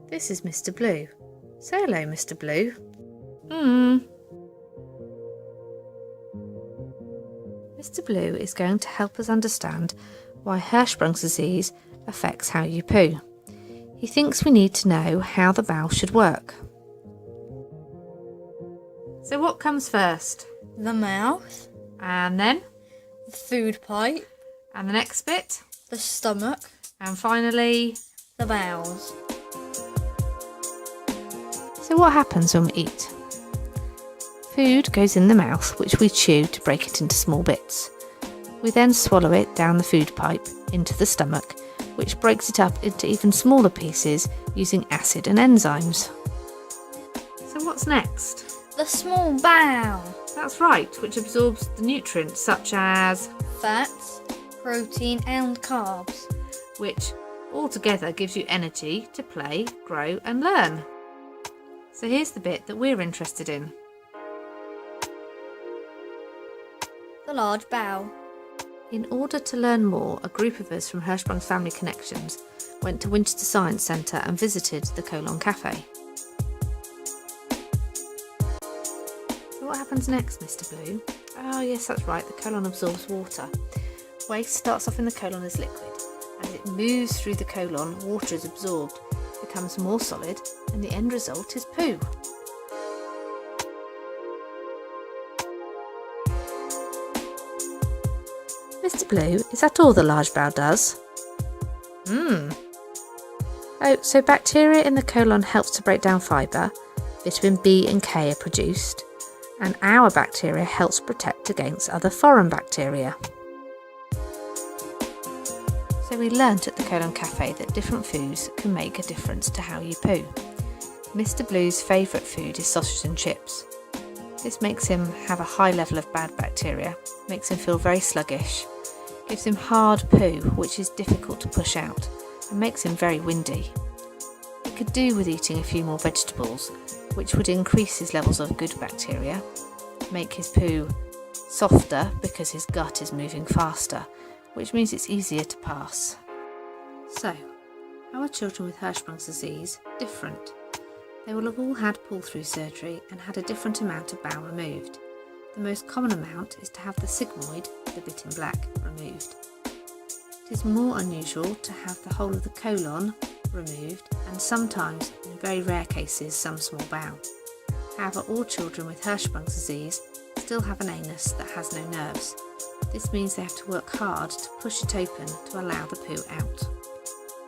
This is Mr. Blue. Say hello, Mr. Blue. Mr. Blue is going to help us understand why Hirschsprung's disease affects how you poo. He thinks we need to know how the bowel should work. So what comes first? The mouth. And then? The food pipe. And the next bit? The stomach. And finally? The bowels. So what happens when we eat? Food goes in the mouth, which we chew to break it into small bits. We then swallow it down the food pipe into the stomach, which breaks it up into even smaller pieces using acid and enzymes. So what's next? The small bowel. That's right, which absorbs the nutrients such as Fats, protein and carbs. which altogether gives you energy to play, grow and learn. So here's the bit that we're interested in. The large bowel. In order to learn more, a group of us from Hirschsprung's Family Connections went to Winchester Science Centre and visited the Colon Cafe. So what happens next, Mr. Blue? Oh yes, that's right, the colon absorbs water. Waste starts off in the colon as liquid, and as it moves through the colon, water is absorbed, becomes more solid, and the end result is poo. Mr. Blue, is that all the large bowel does? Oh, so bacteria in the colon helps to break down fibre, vitamin B and K are produced, and our bacteria helps protect against other foreign bacteria. So we learnt at the Colon Cafe that different foods can make a difference to how you poo. Mr. Blue's favourite food is sausage and chips. This makes him have a high level of bad bacteria, makes him feel very sluggish, gives him hard poo which is difficult to push out, and makes him very windy. He could do with eating a few more vegetables, which would increase his levels of good bacteria, make his poo softer because his gut is moving faster, which means it's easier to pass. So, how are children with Hirschsprung's disease different? They will have all had pull-through surgery and had a different amount of bowel removed. The most common amount is to have the sigmoid, the bit in black, removed. It is more unusual to have the whole of the colon removed and sometimes, in very rare cases, some small bowel. However, all children with Hirschsprung's disease still have an anus that has no nerves. This means they have to work hard to push it open to allow the poo out.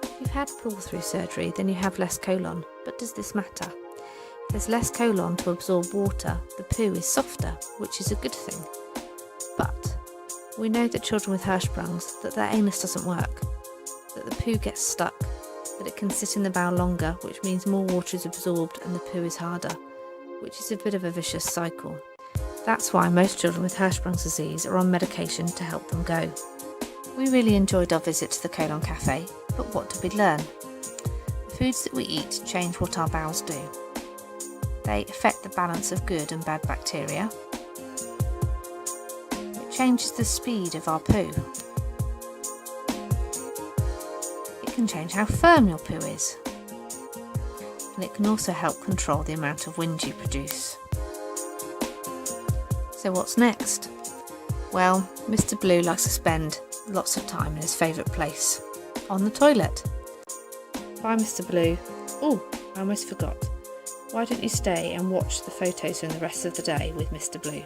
If you've had pull-through surgery, then you have less colon, but does this matter? If there's less colon to absorb water, the poo is softer, which is a good thing. But we know that children with Hirschsprung's, that their anus doesn't work, that the poo gets stuck, that it can sit in the bowel longer, which means more water is absorbed and the poo is harder, which is a bit of a vicious cycle. That's why most children with Hirschsprung's disease are on medication to help them go. We really enjoyed our visit to the Colon Cafe, but what did we learn? The foods that we eat change what our bowels do. They affect the balance of good and bad bacteria. It changes the speed of our poo. It can change how firm your poo is. And it can also help control the amount of wind you produce. So what's next? Well, Mr. Blue likes to spend lots of time in his favourite place, on the toilet. Bye, Mr. Blue. Oh, I almost forgot. Why don't you stay and watch the photos from the rest of the day with Mr. Blue?